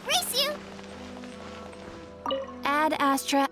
Race you! Ad Astra.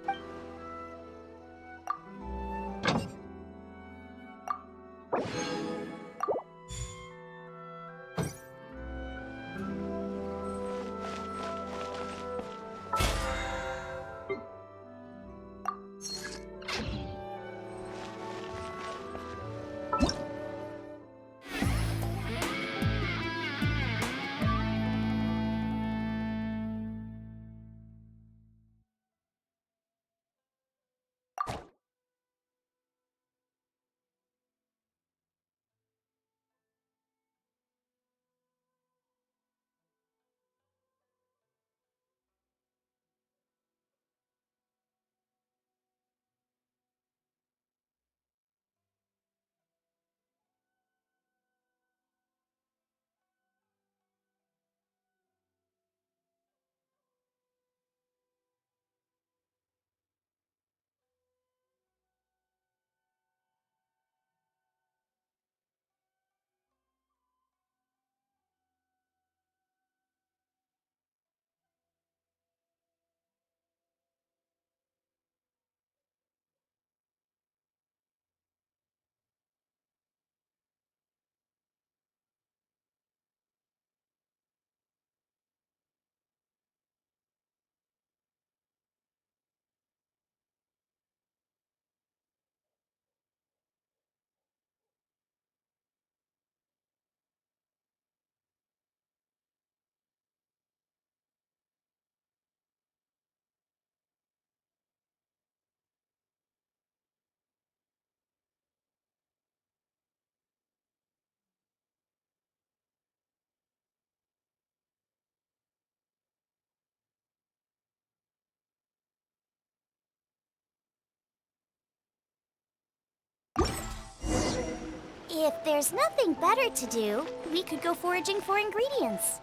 If there's nothing better to do, we could go foraging for ingredients.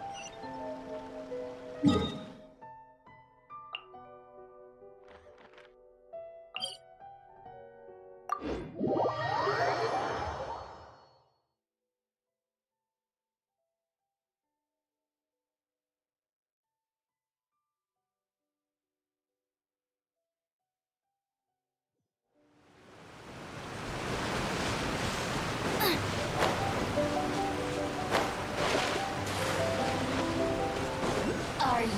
Are you?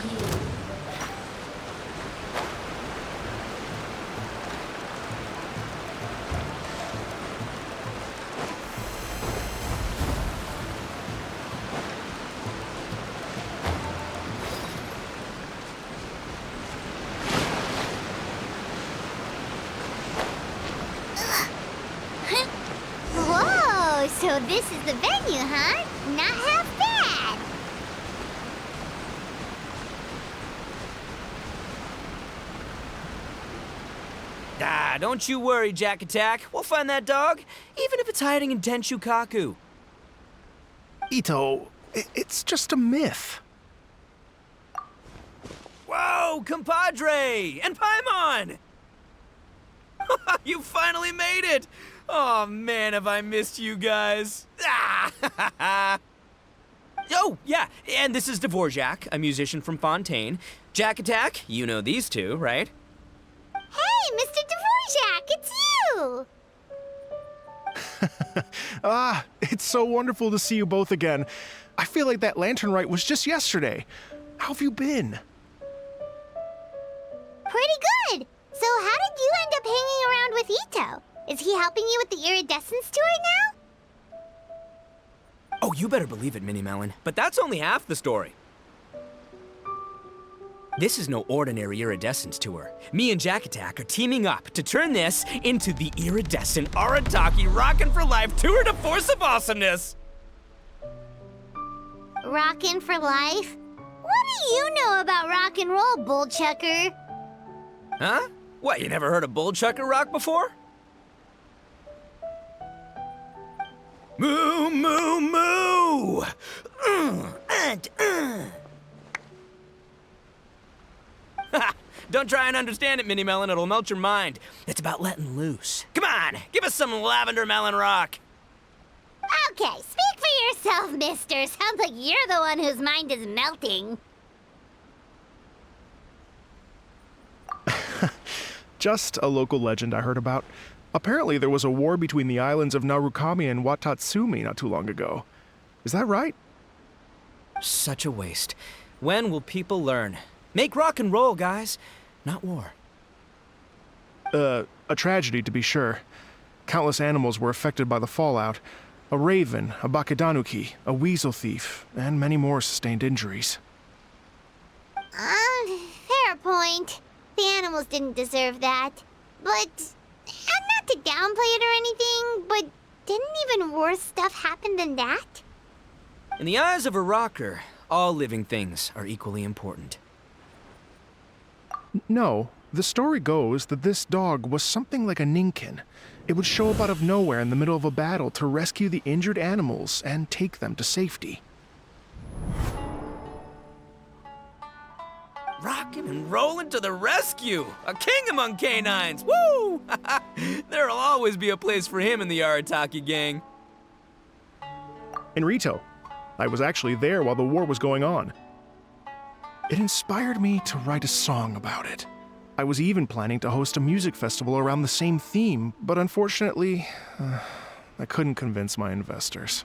Whoa, so this is the venue, huh? Not half bad. Ah, don't you worry, Jack Attack. We'll find that dog, even if it's hiding in Tenshukaku. Ito, it's just a myth. Whoa, compadre! And Paimon! You finally made it! Oh man, have I missed you guys. Ah! Oh, yeah, and this is Dvorak, a musician from Fontaine. Jack Attack, you know these two, right? Hey, Mr. Dvorak, it's you! It's so wonderful to see you both again. I feel like that lantern rite was just yesterday. How have you been? Pretty good. So how did you end up hanging around with Ito? Is he helping you with the Iridescent tour now? Oh, you better believe it, Minnie Melon. But that's only half the story. This is no ordinary Iridescent tour. Me and Jack Attack are teaming up to turn this into the Iridescent Arataki Rockin' for Life Tour de Force of Awesomeness! Rockin' for life? do you know about rock and roll, bullchucker? Huh? What, you never heard of bullchucker rock before? Moo, moo, moo! Ha! Don't try and understand it, Mini Melon. It'll melt your mind. It's about letting loose. Come on, give us some lavender melon rock. Okay, speak for yourself, mister. Sounds like you're the one whose mind is melting. Just a local legend I heard about. Apparently there was a war between the islands of Narukami and Watatsumi not too long ago. Is that right? Such a waste. When will people learn? Make rock and roll, guys, not war. A tragedy to be sure. Countless animals were affected by the fallout. A raven, a bakedanuki, a weasel thief, and many more sustained injuries. Fair point. The animals didn't deserve that. But, and not to downplay it or anything, but didn't even worse stuff happen than that? In the eyes of a rocker, all living things are equally important. No, the story goes that this dog was something like a ninkin. It would show up out of nowhere in the middle of a battle to rescue the injured animals and take them to safety. Rockin' and rollin' to the rescue! A king among canines! Woo! There'll always be a place for him in the Arataki gang. In Rito, I was actually there while the war was going on. It inspired me to write a song about it. I was even planning to host a music festival around the same theme, but unfortunately, I couldn't convince my investors.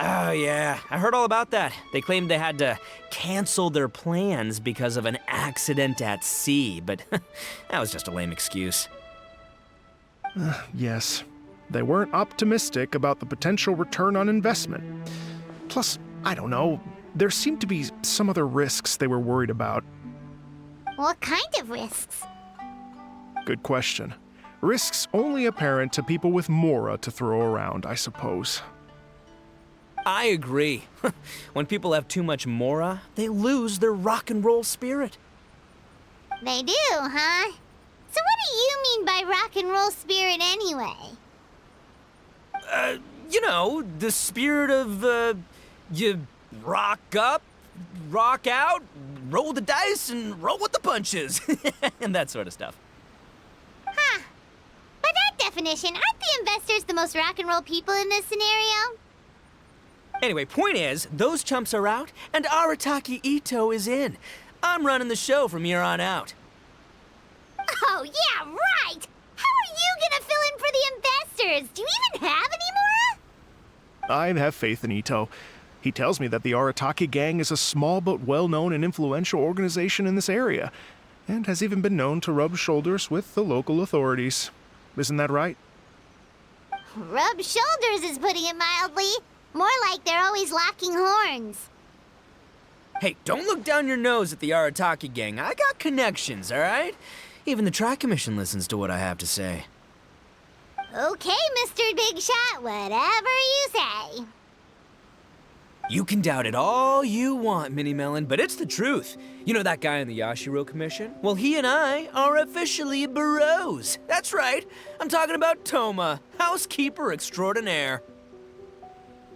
Oh yeah, I heard all about that. They claimed they had to cancel their plans because of an accident at sea, but that was just a lame excuse. Yes, they weren't optimistic about the potential return on investment. Plus, I don't know, there seemed to be some other risks they were worried about. What kind of risks? Good question. Risks only apparent to people with mora to throw around, I suppose. I agree. When people have too much mora, they lose their rock and roll spirit. They do, huh? So what do you mean by rock and roll spirit anyway? You know, the spirit of, you rock up, rock out, roll the dice, and roll with the punches. And that sort of stuff. Huh. By that definition, aren't the investors the most rock and roll people in this scenario? Anyway, point is, those chumps are out, and Arataki Ito is in. I'm running the show from here on out. Oh, yeah, right! How are you gonna fill in for the investors? Do you even have any more? I have faith in Ito. He tells me that the Arataki gang is a small but well-known and influential organization in this area, and has even been known to rub shoulders with the local authorities. Isn't that right? Rub shoulders is putting it mildly. More like they're always locking horns. Hey, don't look down your nose at the Arataki gang. I got connections, all right? Even the Tri-Commission listens to what I have to say. Okay, Mr. Big Shot, whatever you say. You can doubt it all you want, Mini Melon, but it's the truth. You know that guy in the Yashiro Commission? Well, he and I are officially bros. That's right. I'm talking about Toma, housekeeper extraordinaire.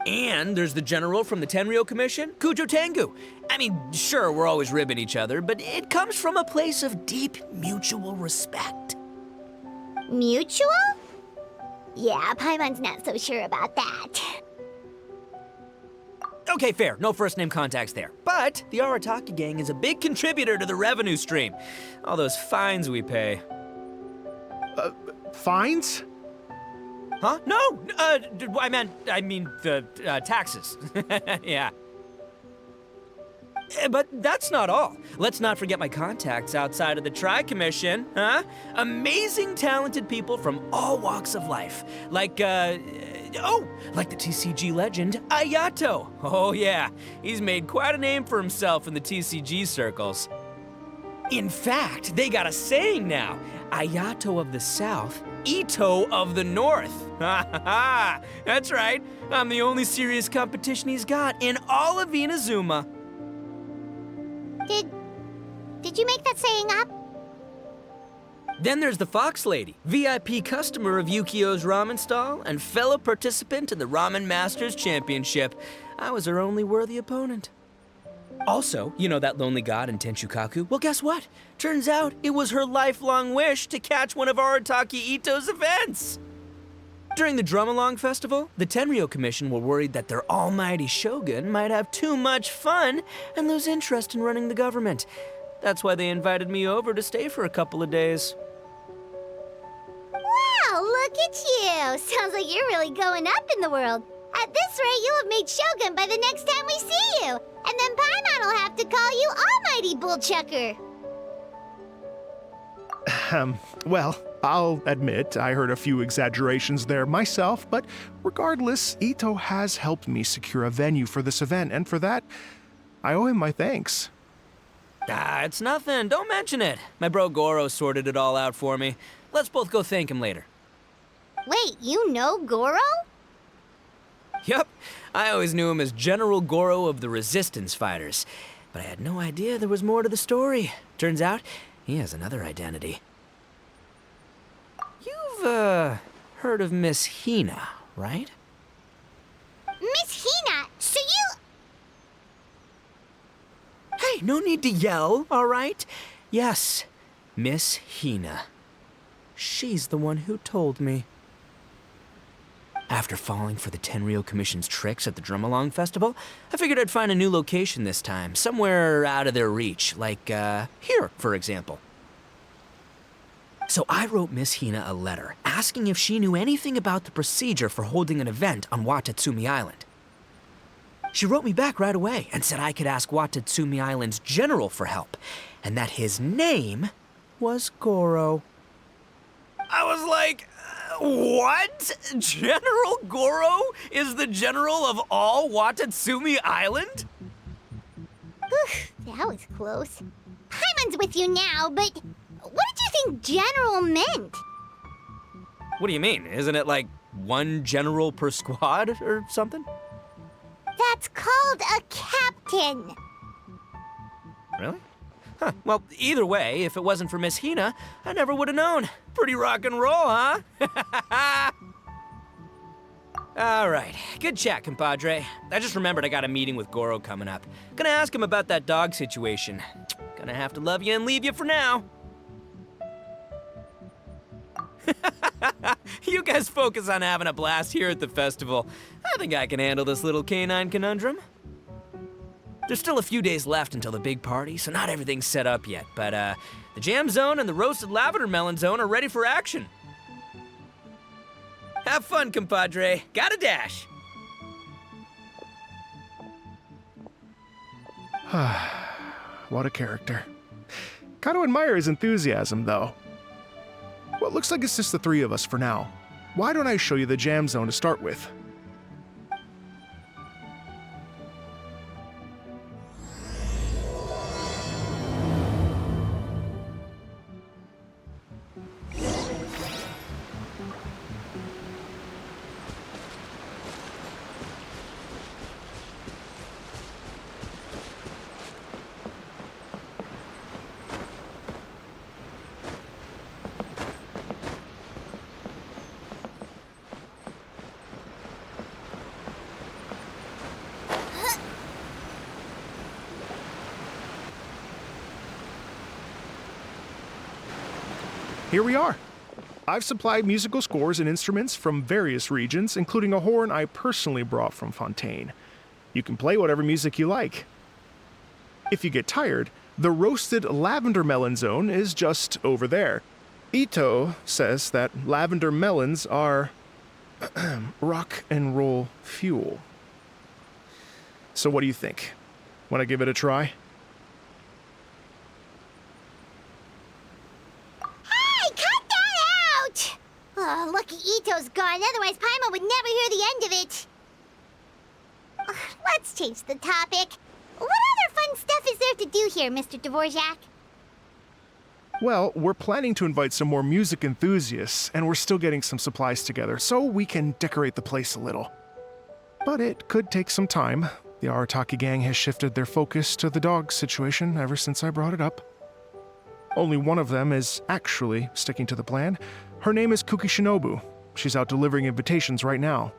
And there's the general from the Tenryo Commission, Kujo Tengu. I mean, sure, we're always ribbing each other, but it comes from a place of deep mutual respect. Mutual? Yeah, Paimon's not so sure about that. Okay, fair. No first-name contacts there. But the Arataki gang is a big contributor to the revenue stream. All those fines we pay. Fines? Huh? No! I mean the taxes. Yeah. But that's not all. Let's not forget my contacts outside of the Tri-Commission, huh? Amazing, talented people from all walks of life. Like the TCG legend, Ayato. Oh yeah, he's made quite a name for himself in the TCG circles. In fact, they got a saying now. Ayato of the South, Ito of the North. Ha ha ha! That's right. I'm the only serious competition he's got in all of Inazuma. Did you make that saying up? Then there's the Fox Lady, VIP customer of Yukio's ramen stall and fellow participant in the Ramen Masters Championship. I was her only worthy opponent. Also, you know that lonely god in Tenshukaku? Well, guess what? Turns out it was her lifelong wish to catch one of Arataki Ito's events. During the Drum-Along Festival, the Tenryo Commission were worried that their almighty shogun might have too much fun and lose interest in running the government. That's why they invited me over to stay for a couple of days. Wow, look at you! Sounds like you're really going up in the world. At this rate, you'll have made shogun by the next time we see you. And then Paimon will have to call you Almighty Bullchucker. Well, I'll admit I heard a few exaggerations there myself, but regardless, Ito has helped me secure a venue for this event, and for that, I owe him my thanks. It's nothing. Don't mention it. My bro Goro sorted it all out for me. Let's both go thank him later. Wait, you know Goro? Yup. I always knew him as General Goro of the Resistance Fighters. But I had no idea there was more to the story. Turns out, he has another identity. You've, heard of Miss Hina, right? Miss Hina, so you... Hey, no need to yell, all right? Yes, Miss Hina. She's the one who told me. After falling for the Tenryo Commission's tricks at the Drum-Along Festival, I figured I'd find a new location this time, somewhere out of their reach, like, here, for example. So I wrote Miss Hina a letter, asking if she knew anything about the procedure for holding an event on Watatsumi Island. She wrote me back right away and said I could ask Watatsumi Island's general for help, and that his name was Goro. I was like, what? General Goro is the general of all Watatsumi Island? That was close. Paimon's with you now, but what did you think general meant? What do you mean? Isn't it like one general per squad or something? That's called a captain. Really? Huh. Well, either way, if it wasn't for Miss Hina, I never would have known. Pretty rock and roll, huh? All right. Good chat, compadre. I just remembered I got a meeting with Goro coming up. Gonna ask him about that dog situation. Gonna have to love you and leave you for now. You guys focus on having a blast here at the festival. I think I can handle this little canine conundrum. There's still a few days left until the big party, so not everything's set up yet, but the jam zone and the roasted lavender melon zone are ready for action. Have fun, compadre. Gotta dash. What a character. Gotta admire his enthusiasm, though. Well, it looks like it's just the three of us for now. Why don't I show you the jam zone to start with? Here we are. I've supplied musical scores and instruments from various regions, including a horn I personally brought from Fontaine. You can play whatever music you like. If you get tired, the roasted lavender melon zone is just over there. Ito says that lavender melons are rock and roll fuel. So what do you think? Want to give it a try? Oh, lucky Ito's gone, otherwise Paimon would never hear the end of it. Let's change the topic. What other fun stuff is there to do here, Mr. Dvorak? Well, we're planning to invite some more music enthusiasts, and we're still getting some supplies together, so we can decorate the place a little. But it could take some time. The Arataki gang has shifted their focus to the dog situation ever since I brought it up. Only one of them is actually sticking to the plan. Her name is Kuki Shinobu. She's out delivering invitations right now.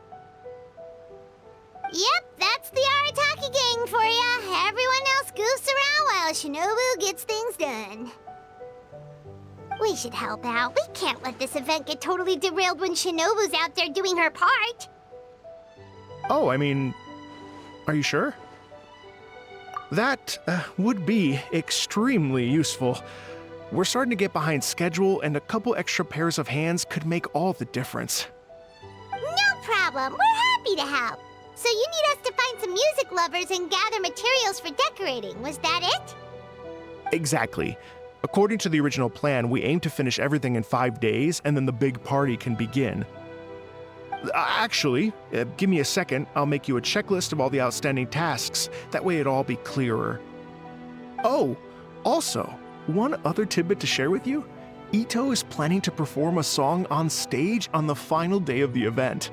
Yep, that's the Arataki gang for ya. Everyone else goofs around while Shinobu gets things done. We should help out. We can't let this event get totally derailed when Shinobu's out there doing her part. Oh, I mean, are you sure? That would be extremely useful. We're starting to get behind schedule, and a couple extra pairs of hands could make all the difference. No problem. We're happy to help. So you need us to find some music lovers and gather materials for decorating. Was that it? Exactly. According to the original plan, we aim to finish everything in 5 days, and then the big party can begin. Actually, give me a second. I'll make you a checklist of all the outstanding tasks. That way it'll all be clearer. Oh, also, one other tidbit to share with you. Ito is planning to perform a song on stage on the final day of the event.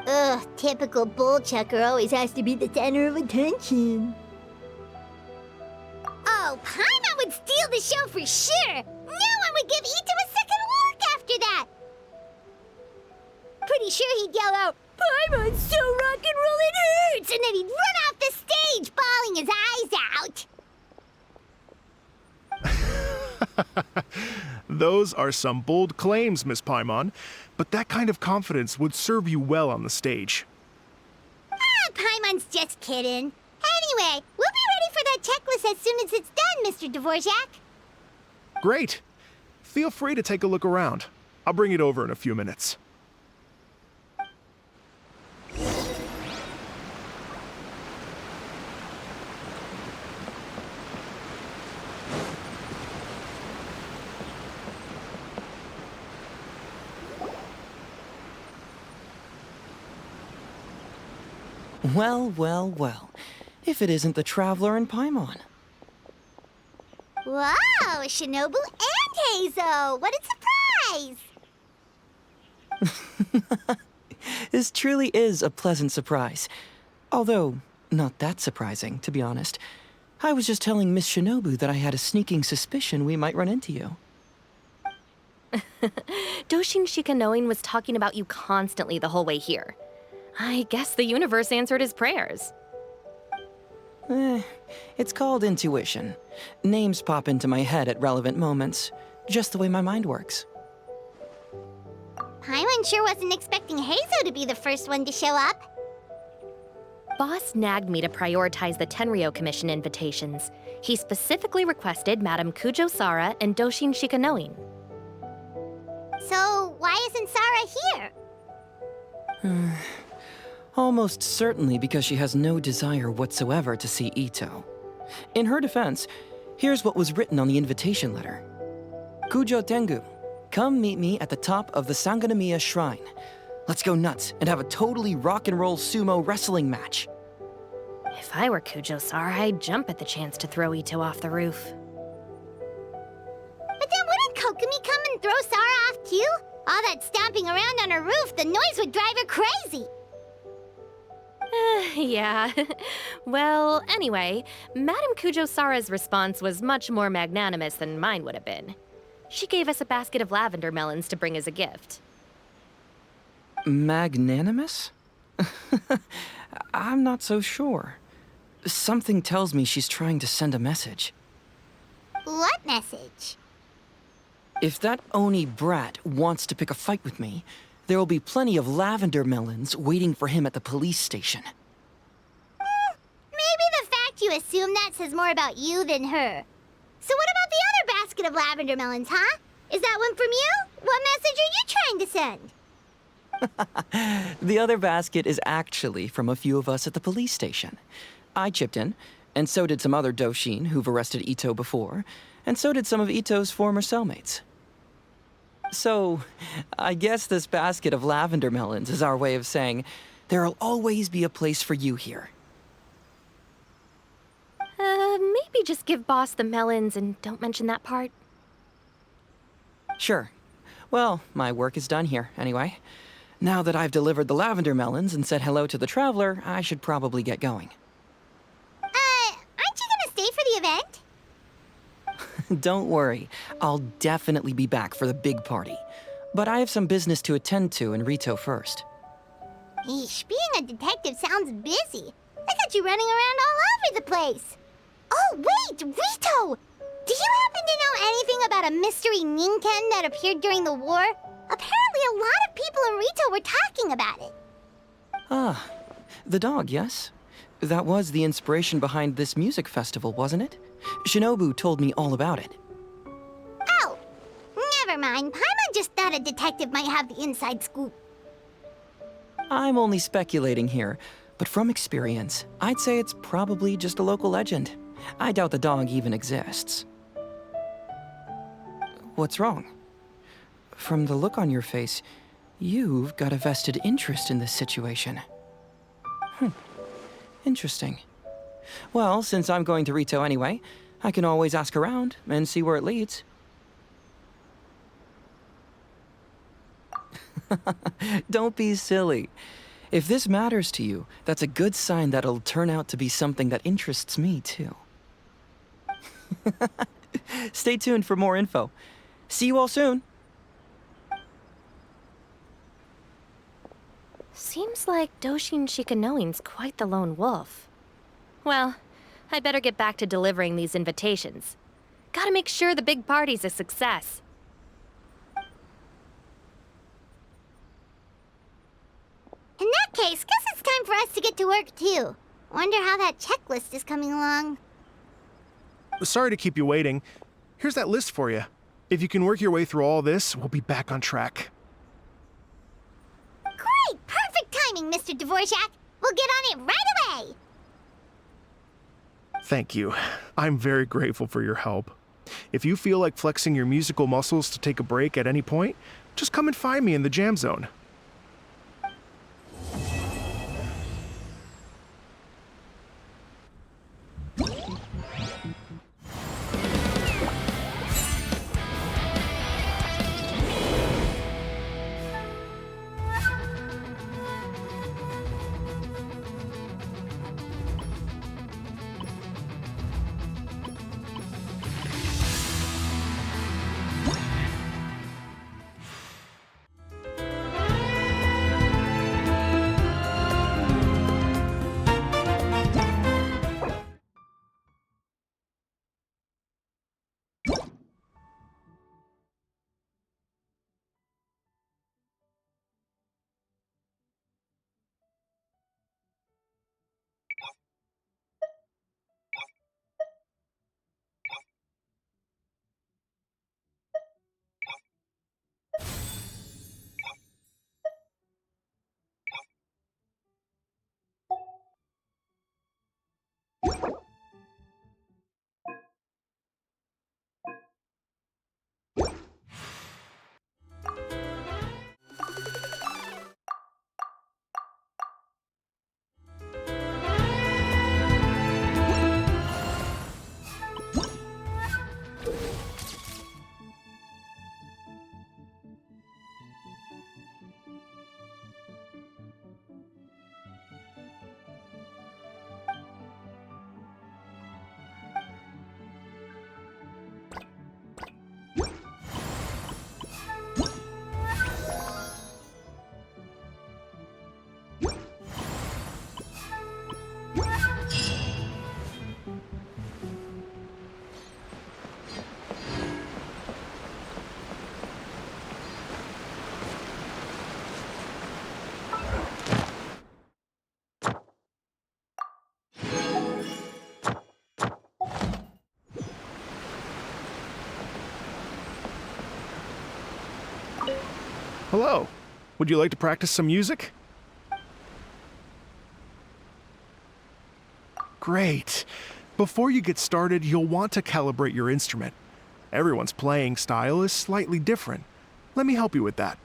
Ugh, typical bullchucker always has to be the center of attention. Oh, Paimon would steal the show for sure! No one would give Ito a second look after that! Pretty sure he'd yell out, "Paimon's so rock and roll it hurts!" And then he'd run off the stage, bawling his eyes out. Those are some bold claims, Miss Paimon, but that kind of confidence would serve you well on the stage. Ah, Paimon's just kidding. Anyway, we'll be ready for that checklist as soon as it's done, Mr. Dvorak. Great. Feel free to take a look around. I'll bring it over in a few minutes. Well, well, well. If it isn't the Traveler and Paimon. Wow, Shinobu and Heizo! What a surprise! This truly is a pleasant surprise. Although, not that surprising, to be honest. I was just telling Miss Shinobu that I had a sneaking suspicion we might run into you. Doshin Shikanoin was talking about you constantly the whole way here. I guess the universe answered his prayers. It's called intuition. Names pop into my head at relevant moments, just the way my mind works. Paimon sure wasn't expecting Heizo to be the first one to show up. Boss nagged me to prioritize the Tenryo Commission invitations. He specifically requested Madame Kujo Sara and Doshin Shikanoin. So, why isn't Sara here? Almost certainly because she has no desire whatsoever to see Ito. In her defense, here's what was written on the invitation letter. Kujo Tengu, come meet me at the top of the Sanganamiya Shrine. Let's go nuts and have a totally rock and roll sumo wrestling match. If I were Kujo Sara, I'd jump at the chance to throw Ito off the roof. But then wouldn't Kokomi come and throw Sara off too? All that stomping around on her roof, the noise would drive her crazy. Yeah. Well, anyway, Madame Kujo Sara's response was much more magnanimous than mine would have been. She gave us a basket of lavender melons to bring as a gift. Magnanimous? I'm not so sure. Something tells me she's trying to send a message. What message? If that Oni brat wants to pick a fight with me, there will be plenty of lavender melons waiting for him at the police station. Maybe the fact you assume that says more about you than her. So what about the other basket of lavender melons, huh? Is that one from you? What message are you trying to send? The other basket is actually from a few of us at the police station. I chipped in, and so did some other Doshin who've arrested Ito before, and so did some of Ito's former cellmates. So, I guess this basket of lavender melons is our way of saying, there'll always be a place for you here. Maybe just give Boss the melons and don't mention that part. Sure. Well, my work is done here, anyway. Now that I've delivered the lavender melons and said hello to the traveler, I should probably get going. Aren't you gonna stay for the event? Don't worry, I'll definitely be back for the big party. But I have some business to attend to in Rito first. Eesh, being a detective sounds busy. I got you running around all over the place. Oh, wait, Rito! Do you happen to know anything about a mystery Ninken that appeared during the war? Apparently a lot of people in Rito were talking about it. Ah, the dog, yes? That was the inspiration behind this music festival, wasn't it? Shinobu told me all about it. Oh, never mind. Paimon just thought a detective might have the inside scoop. I'm only speculating here, but from experience, I'd say it's probably just a local legend. I doubt the dog even exists. What's wrong? From the look on your face, you've got a vested interest in this situation. Interesting. Well, since I'm going to Rito anyway, I can always ask around and see where it leads. Don't be silly. If this matters to you, that's a good sign that it'll turn out to be something that interests me, too. Stay tuned for more info. See you all soon. Seems like Doshin Shikanoin's quite the lone wolf. Well, I'd better get back to delivering these invitations. Gotta make sure the big party's a success. In that case, guess it's time for us to get to work, too. Wonder how that checklist is coming along. Sorry to keep you waiting. Here's that list for you. If you can work your way through all this, we'll be back on track. Great! Perfect timing, Mr. Dvorak. We'll get on it right away! Thank you. I'm very grateful for your help. If you feel like flexing your musical muscles to take a break at any point, just come and find me in the jam zone. Hello. Would you like to practice some music? Great. Before you get started, you'll want to calibrate your instrument. Everyone's playing style is slightly different. Let me help you with that.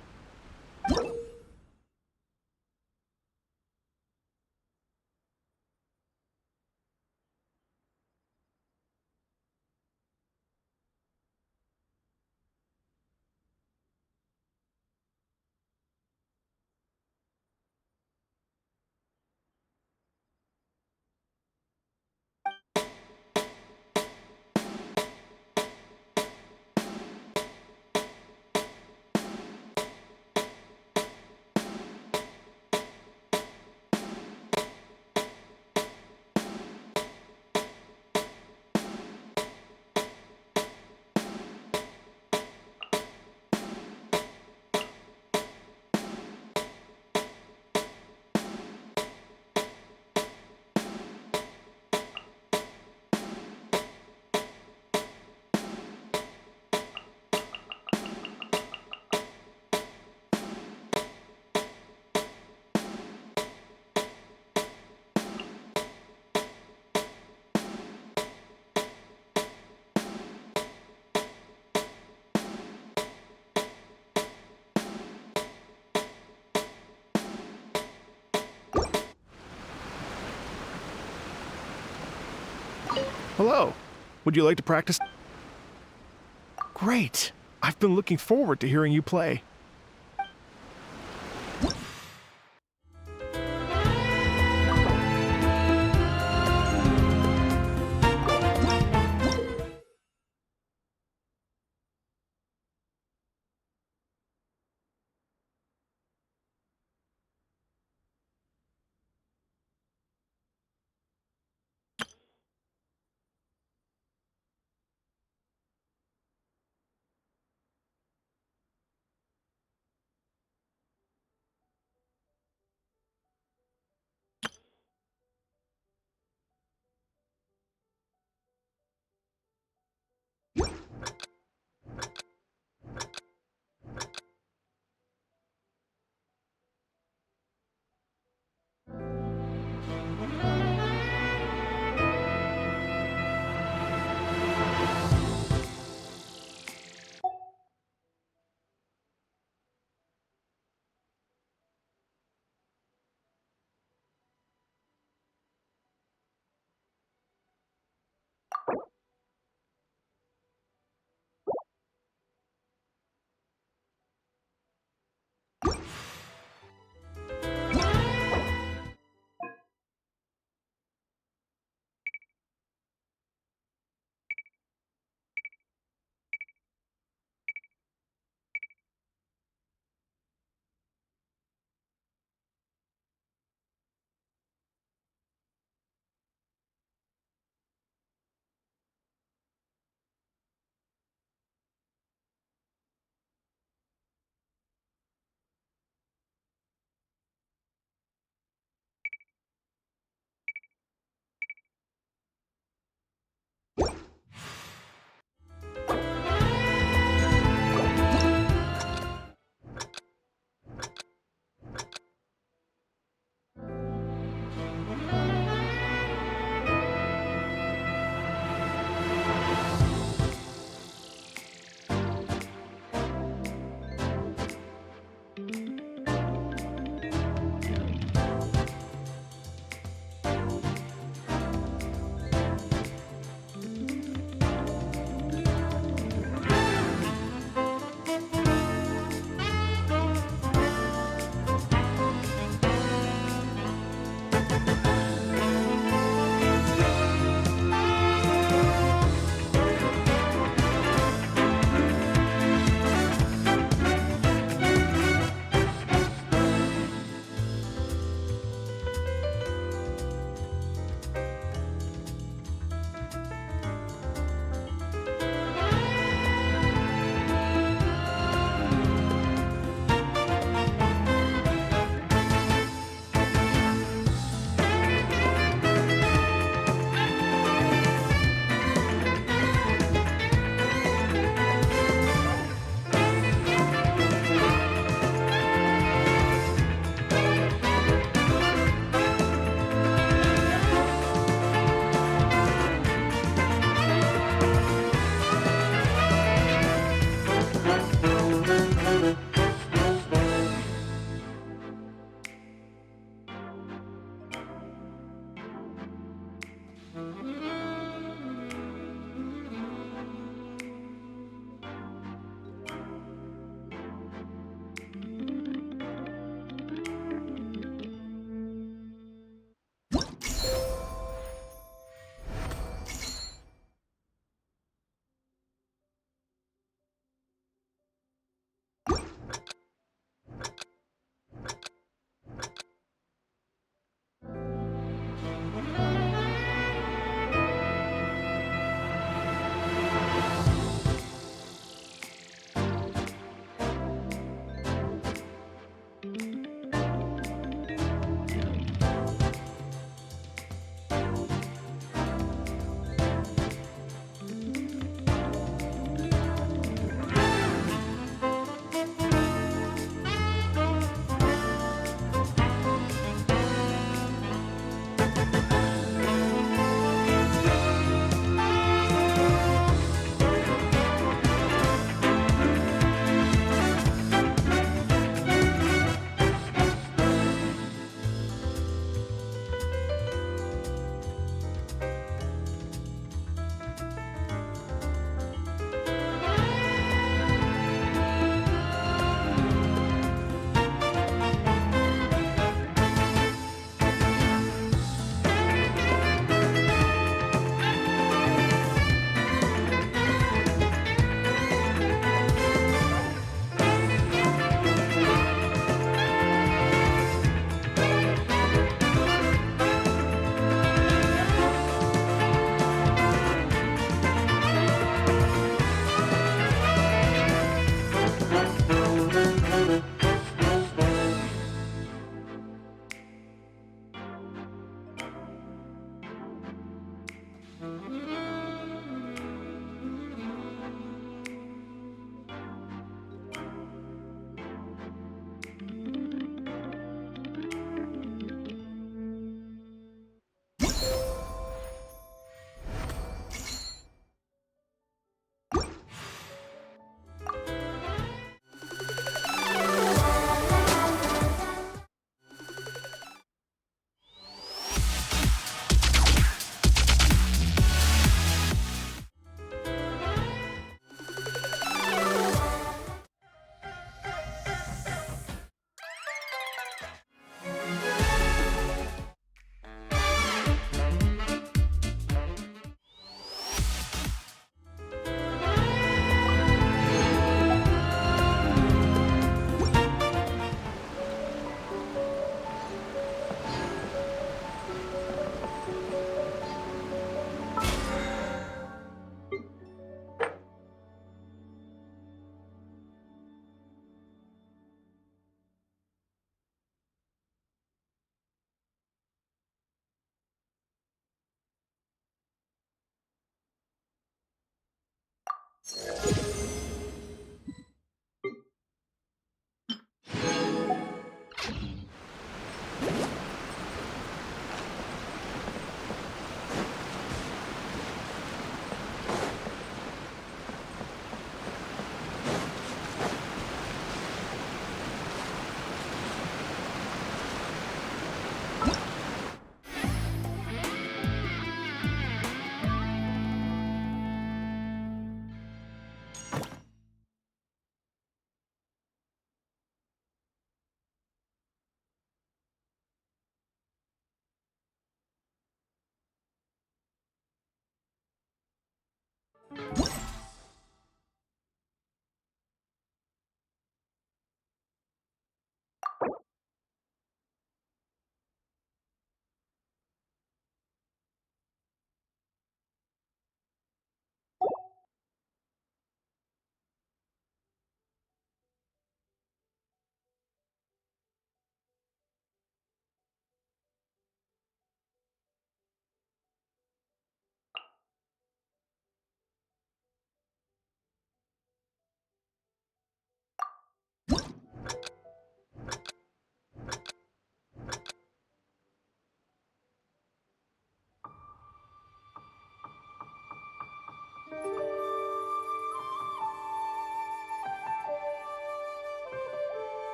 Hello. Would you like to practice? Great. I've been looking forward to hearing you play.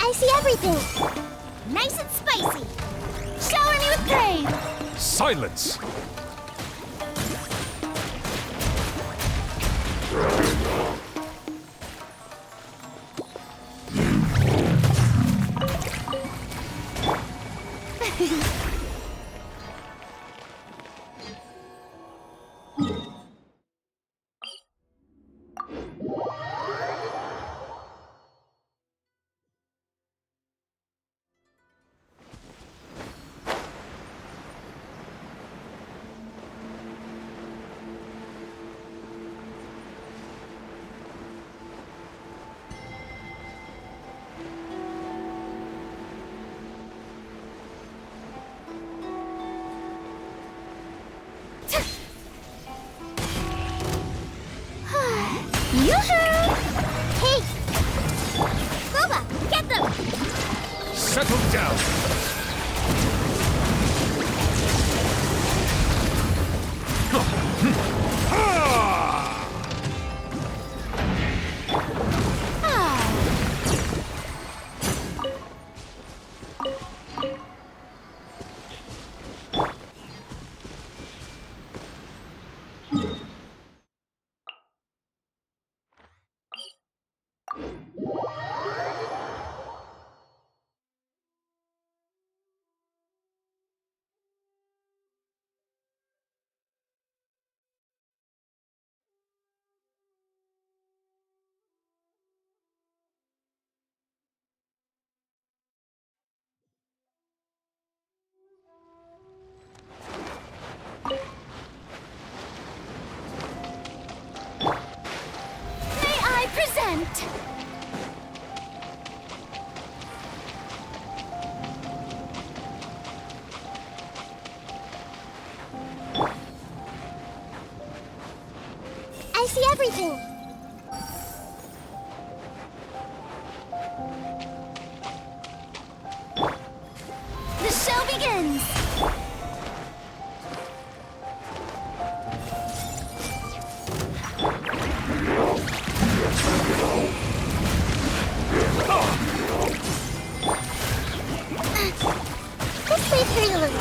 I see everything. Nice and spicy. Shower me with praise. Silence! Yoo-hoo! Hey! Boba, get them! Settle down! May I present? I see everything. The show begins. Let's wait for you a little.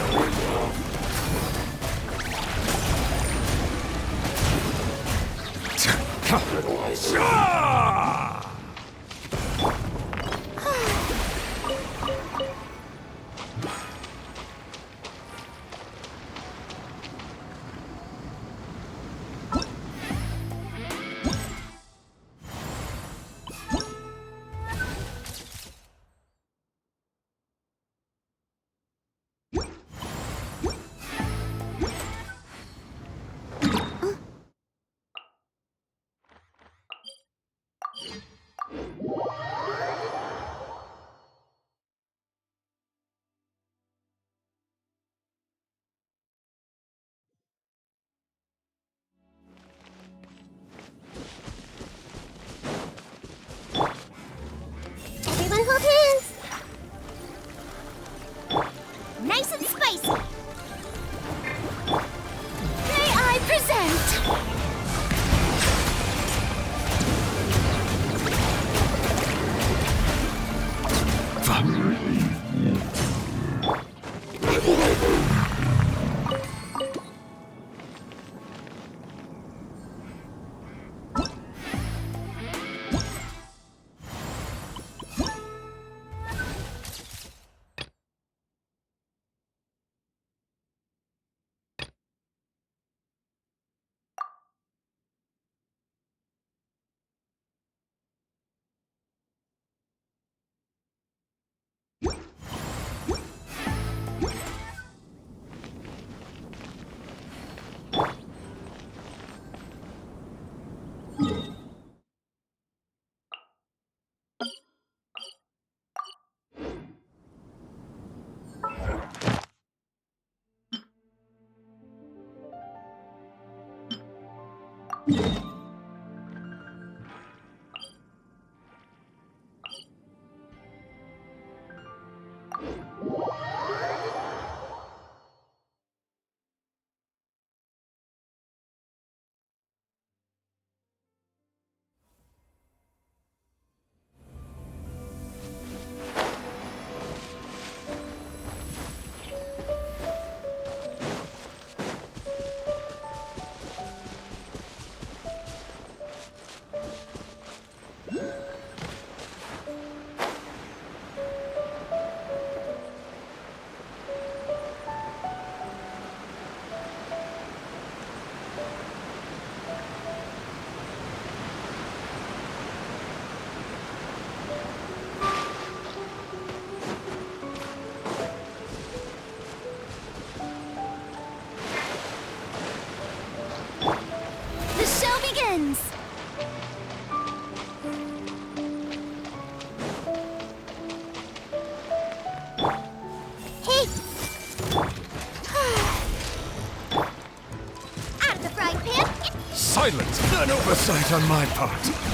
The show begins! Hey! Out of the frying pan! Silence! An oversight on my part.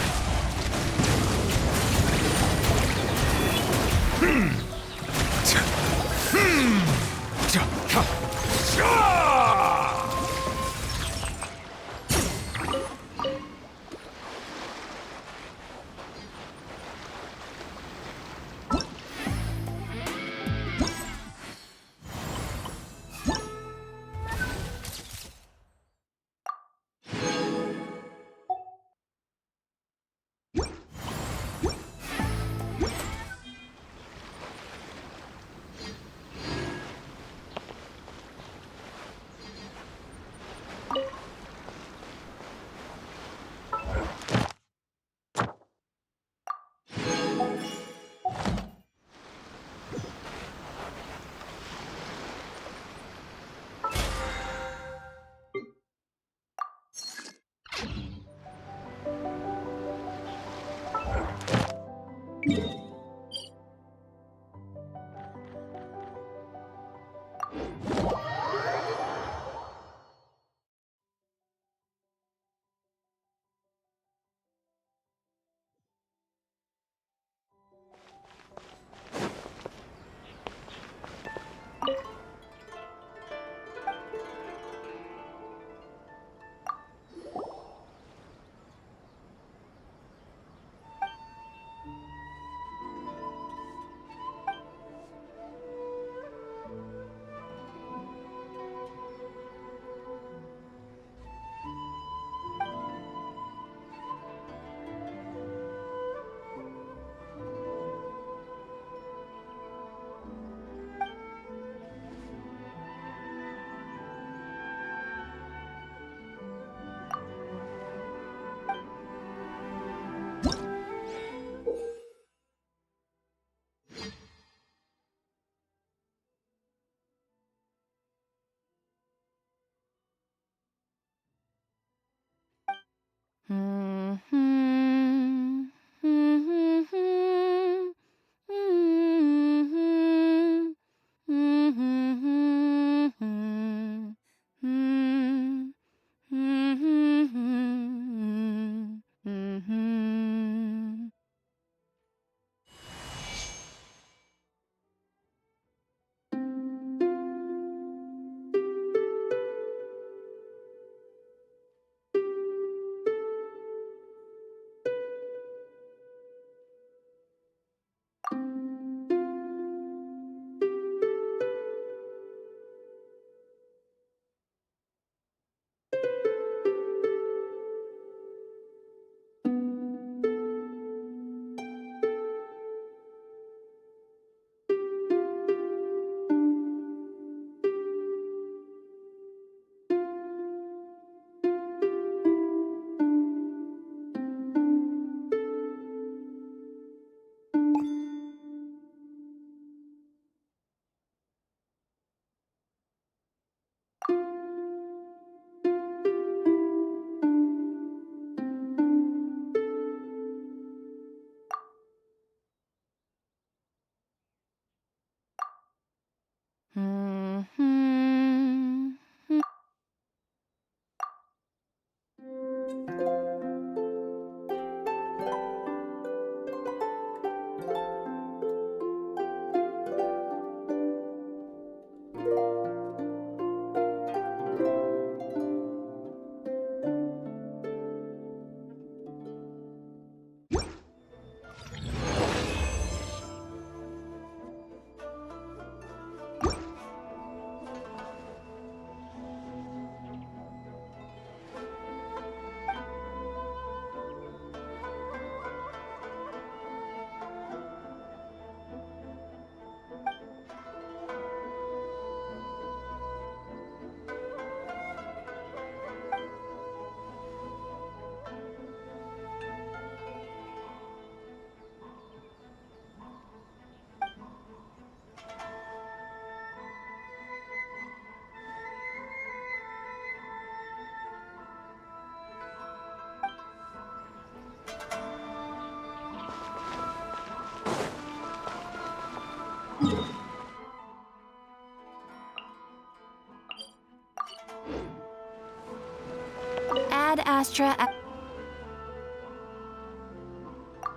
Ad Astra.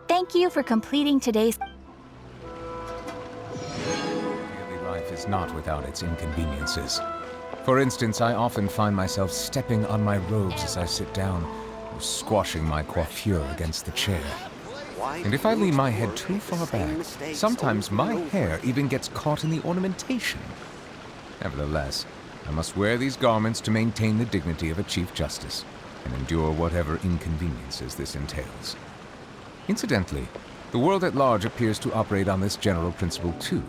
Thank you for completing today's. Daily life is not without its inconveniences. For instance, I often find myself stepping on my robes as I sit down, or squashing my coiffure against the chair. And if I lean my head too far back, sometimes my hair even gets caught in the ornamentation. Nevertheless, I must wear these garments to maintain the dignity of a Chief Justice, and endure whatever inconveniences this entails. Incidentally, the world at large appears to operate on this general principle too.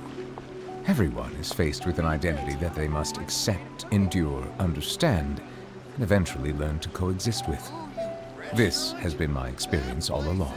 Everyone is faced with an identity that they must accept, endure, understand, and eventually learn to coexist with. This has been my experience all along.